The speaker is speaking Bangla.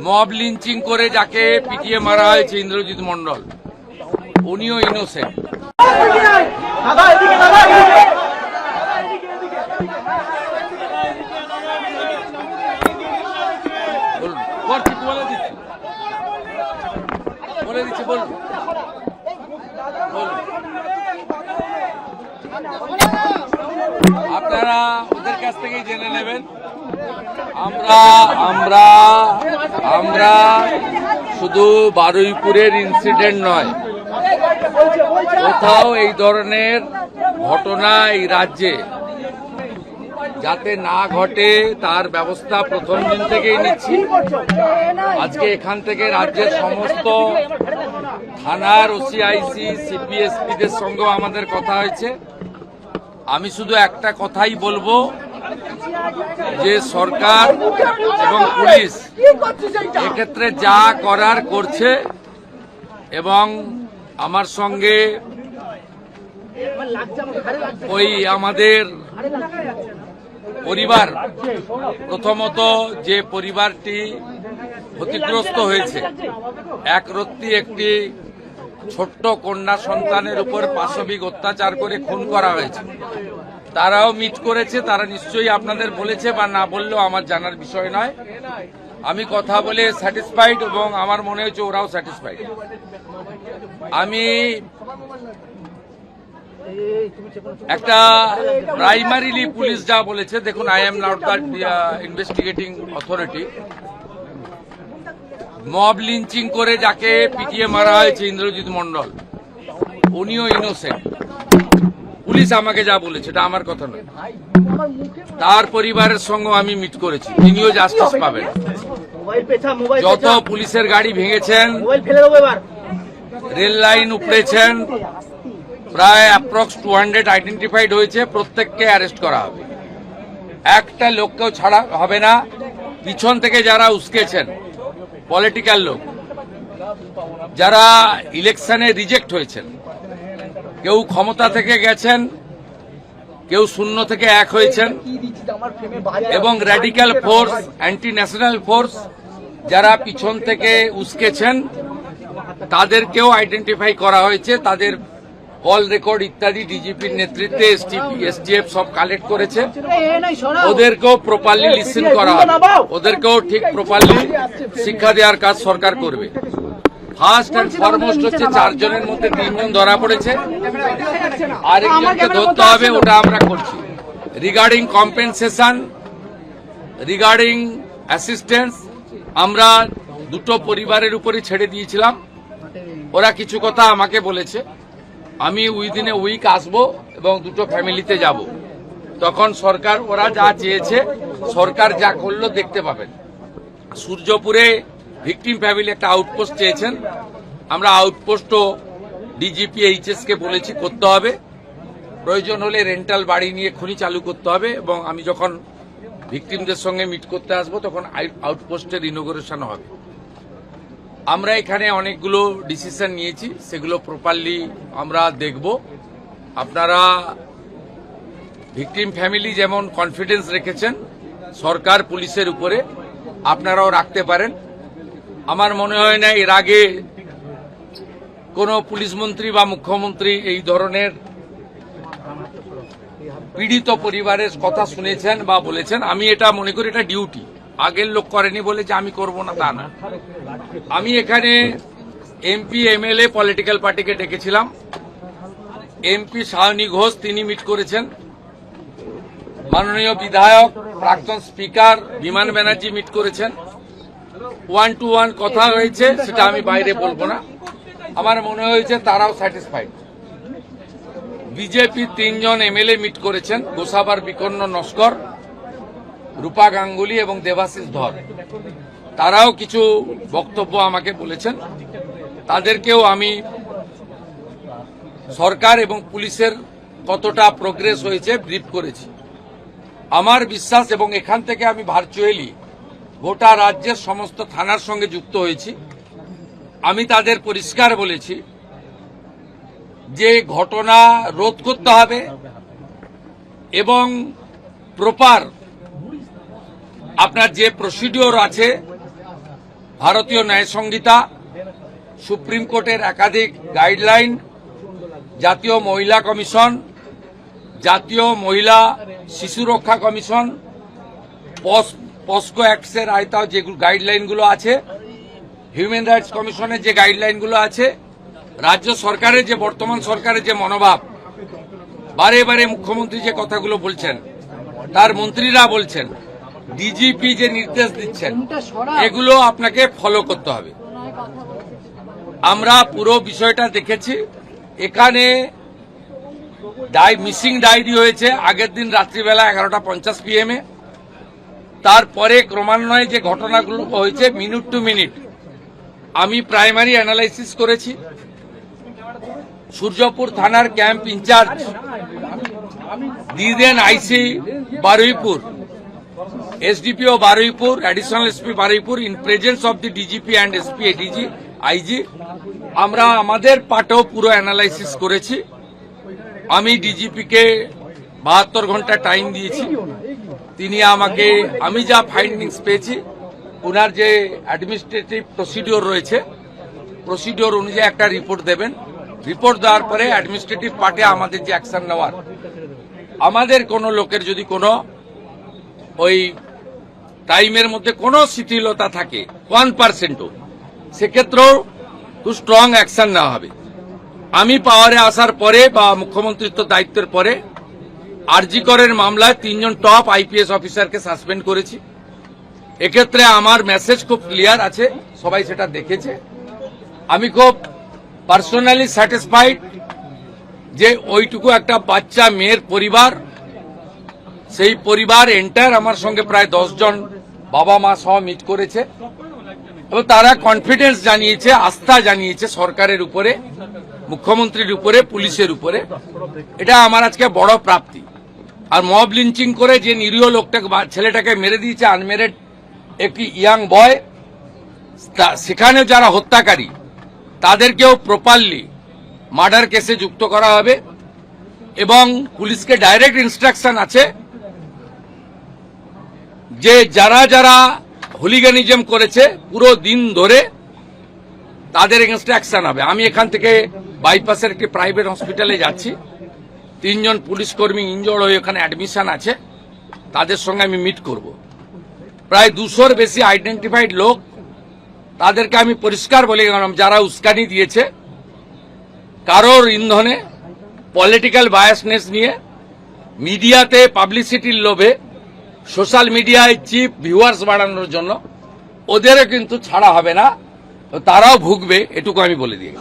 মব লিঞ্চিং করে যাকে পিটিয়ে মারা হয়েছে ইন্দ্রজিৎ মন্ডল, উনিও ইনোসেন্ট। বলে দিচ্ছি, বলুন। আপনারা ওদের কাছ থেকেই জেনে নেবেন। আমরা শুধু বারুইপুরের ইনসিডেন্ট নয়, কোথাও এই ধরনের ঘটনা এই রাজ্যে যাতে না ঘটে তার ব্যবস্থা প্রথম দিন থেকেই নিচ্ছি। আজকে এখান থেকে রাজ্যের সমস্ত থানার ওসিআইসি সিপিএসপিদের সঙ্গেও আমাদের কথা হয়েছে। আমি শুধু একটা কথাই বলবো যে সরকার এবং পুলিশ এক্ষেত্রে যা করার করছে, এবং আমার সঙ্গে ওই আমাদের পরিবার, প্রথমত যে পরিবারটি ক্ষতিগ্রস্ত হয়েছে, এক রত্তি একটি ছোট্ট কন্যা সন্তানের উপর পাশবিক অত্যাচার করে খুন করা হয়েছে, তারাও মিট করেছে। তারা নিশ্চয়ই আপনাদের বলেছে বা না বললেও আমার জানার বিষয় নয়। আমি কথা বলে স্যাটিসফাইড এবং আমার মনে হচ্ছে ওরাও স্যাটিসফাইড। আমি একটা প্রাইমারিলি পুলিশ যা বলেছে, দেখুন, I am not the investigating authority. Mob lynching করে যাকে পিটিয়ে মারা হয়েছে ইন্দ্রজিৎ মন্ডল, উনিও ইনোসেন্ট। পুলিশ আমাকে যা বলেছে, এটা আমার কথা নয়। তার পরিবারের সঙ্গে আমি মিট করেছি, তিনিও জাস্টিস পাবেন। যত পুলিশের গাড়ি ভেঙেছেন, রেল লাইন উপড়েছেন, প্রায় অ্যাপ্রক্স 200 আইডেন্টিফাইড হয়েছে, প্রত্যেককে অ্যারেস্ট করা হবে। একটা লোককেও ছাড়া হবে না। পিছন থেকে যারা উস্কেছেন, পলিটিক্যাল লোক যারা ইলেকশনে রিজেক্ট হয়েছেন, কেউ ক্ষমতা থেকে গেছেন, কেউ শূন্য থেকে এক হয়েছেন, এবং radical force, anti national force যারা পিছন থেকে উস্কেছেন, তাদেরকেও আইডেন্টিফাই করা হয়েছে। তাদের কল রেকর্ড ইত্যাদি ডিজিপির নেতৃত্বে এসটিএফ সব কালেক্ট করেছে। ওদেরকেও প্রপারলি লিসেন করা হবে, ওদেরকেও ঠিক প্রপারলি শিক্ষা দেওয়ার কাজ সরকার করবে। ফার্স্ট অ্যান্ড ফরমোস্ট হচ্ছে 4 জনের মধ্যে 3 জন ধরা পড়েছে, আরেকজনকে ধরতে হবে, ওটা আমরা করছি। রিগার্ডিং কম্পেনসেশন, রিগার্ডিং অ্যাসিস্ট্যান্স, আমরা দুটো পরিবারের উপরই ছেড়ে দিয়েছিলাম। ওরা কিছু কথা আমাকে বলেছে, আমি উইদিন এ উইক আসবো এবং দুটো ফ্যামিলিতে যাব। তখন সরকার, ওরা যা চেয়েছে, সরকার যা করলো দেখতে পাবেন। সূর্যপুরে ভিকটিম ফ্যামিলি একটা আউটপোস্ট চেয়েছেন, আমরা আউটপোস্টও ডিজিপি এইচএস কে বলেছি করতে হবে। প্রয়োজন হলে রেন্টাল বাড়ি নিয়ে খনি চালু করতে হবে, এবং আমি যখন ভিকটিমদের সঙ্গে মিট করতে আসবো তখন আউটপোস্টের ইনোগ্রেশন হবে। আমরা এখানে অনেকগুলো ডিসিশন নিয়েছি, সেগুলো প্রপারলি আমরা দেখব। আপনারা ভিকটিম ফ্যামিলি যেমন কনফিডেন্স রেখেছেন সরকার পুলিশের উপরে, আপনারাও রাখতে পারেন। আমার মনে হয় না এর আগে কোনো পুলিশ মন্ত্রী বা মুখ্যমন্ত্রী এই ধরনের পীড়িত পরিবারের কথা শুনেছেন বা বলেছেন। আমি এটা মনে করি এটা ডিউটি, আগের লোক করেনি বলে যে আমি করব না তা না। আমি এখানে এমপি এমএলএ পলিটিক্যাল পার্টিকে ডেকেছিলাম। এমপি সায়নী ঘোষ তিনি মিট করেছেন, মাননীয় বিধায়ক প্রাক্তন স্পিকার বিমান ব্যানার্জি মিট করেছেন। 1-to-1 কথা হয়েছে, সেটা আমি বাইরে বলবো না। আমার মনে হয়েছে তারাও স্যাটিসফাইড। বিজেপি 3 জন এমএলএ মিট করেছেন, গোসাবার বিকন্ন নস্কর, রূপা গাঙ্গুলি এবং দেবাশিস ধর। তারাও কিছু বক্তব্য আমাকে বলেছেন, তাদেরকেও আমি সরকার এবং পুলিশের কতটা প্রোগ্রেস হয়েছে ব্রিফ করেছি। আমার বিশ্বাস, এবং এখান থেকে আমি ভার্চুয়ালি গোটা রাজ্যের সমস্ত থানার সঙ্গে যুক্ত হয়েছি, আমি তাদের পরিষ্কার বলেছি যে ঘটনা রোধ করতে হবে এবং প্রপার আপনার যে প্রসিডিওর আছে ভারতীয় ন্যায় সংহিতা, সুপ্রিম কোর্টের একাধিক গাইডলাইন, জাতীয় মহিলা কমিশন, জাতীয় মহিলা শিশু রক্ষা কমিশন, পস্কো অ্যাক্টসের আয়তায় যে গাইডলাইনগুলো আছে, হিউম্যান রাইটস কমিশনের যে গাইডলাইনগুলো আছে, রাজ্য সরকারের যে বর্তমান সরকারের যে মনোভাব, বারে বারে মুখ্যমন্ত্রী যে কথাগুলো বলছেন, তার মন্ত্রীরা বলছেন, ডিজিপি যে নির্দেশ দিচ্ছেন, এগুলো আপনাকে ফলো করতে হবে। আমরা পুরো বিষয়টা দেখেছি। এখানে মিসিং ডায়েরি হয়েছে আগের দিন রাত্রিবেলা 11:50 PM তারপরে ক্রমান্বয়ে যে ঘটনাগুলো হয়েছে মিনিট টু মিনিট আমি প্রাইমারি অ্যানালাইসিস করেছি। সূর্যপুর থানার ক্যাম্প ইনচার্জ দিদেন IC Baruipur, SDPO Baruipur, additional SP Baruipur, in presence of the DGP and SP ADG IG, আমরা আমাদের পার্টেও পুরো অ্যানালাইসিস করেছি। আমি ডিজিপিকে 72 ঘন্টা টাইম দিয়েছি। তিনি আমাকে, আমি যা ফাইন্ডিংস পেয়েছি, ওনার যে অ্যাডমিনিস্ট্রেটিভ প্রসিডিওর রয়েছে, প্রসিডিওর অনুযায়ী একটা রিপোর্ট দেবেন। রিপোর্ট দেওয়ার পরে অ্যাডমিনিস্ট্রেটিভ পার্টে আমাদের যে অ্যাকশন নেওয়ার, আমাদের কোনো লোকের যদি কোনো ওই টাইমের মধ্যে কোনো শিথিলতা থাকে 1%ও, সেক্ষেত্রেও খুব স্ট্রং অ্যাকশন নেওয়া হবে। আমি পাওয়ারে আসার পরে বা মুখ্যমন্ত্রিত্ব দায়িত্বের পরে আরজি করের মামলায় 3 জন টপ আইপিএস অফিসারকে সাসপেন্ড করেছি। এক্ষেত্রে আমার মেসেজ খুব ক্লিয়ার আছে, সবাই সেটা দেখেছে। আমি খুব পার্সোনালি স্যাটিসফাইড যে ওইটুকু একটা বাচ্চা মেয়ের পরিবার, সেই পরিবার এন্টায়ার আমার সঙ্গে প্রায় 10 জন বাবা মা সহ মিট করেছে এবং তারা কনফিডেন্স জানিয়েছে, আস্থা জানিয়েছে সরকারের উপরে, মুখ্যমন্ত্রীর উপরে, পুলিশের উপরে। এটা আমার আজকে বড় প্রাপ্তি। আর মব লিঞ্চিং করে যে নিরীহ লোকটাকে, ছেলেটাকে মেরে দিয়েছে, আনমেরিড একটি ইয়াং বয়, সেখানে যারা হত্যাকারী তাদেরকেও প্রপারলি মার্ডার কেসে যুক্ত করা হবে এবং পুলিশকে ডাইরেক্ট ইনস্ট্রাকশন আছে যে যারা যারা হুলিগানিজম করেছে পুরো দিন ধরে তাদের এগেনস্টে অ্যাকশন হবে। আমি এখান থেকে বাইপাসের একটি প্রাইভেট হসপিটালে যাচ্ছি। 3 জন পুলিশ কর্মী ইনজোর্ড হয়ে ওখানে অ্যাডমিশন আছে, তাদের সঙ্গে আমি মিট করব। প্রায় 200-র বেশি আইডেন্টিফাইড লোক, তাদেরকে আমি পরিষ্কার বলে গেলাম যারা উস্কানি দিয়েছে কারোর ইন্ধনে, পলিটিক্যাল বায়াসনেস নিয়ে, মিডিয়াতে পাবলিসিটির লোভে, সোশ্যাল মিডিয়ায় চিপ ভিউয়ার্স বাড়ানোর জন্য, ওদেরও কিন্তু ছাড়া হবে না, তারাও ভুগবে, এটুকু আমি বলে দিই।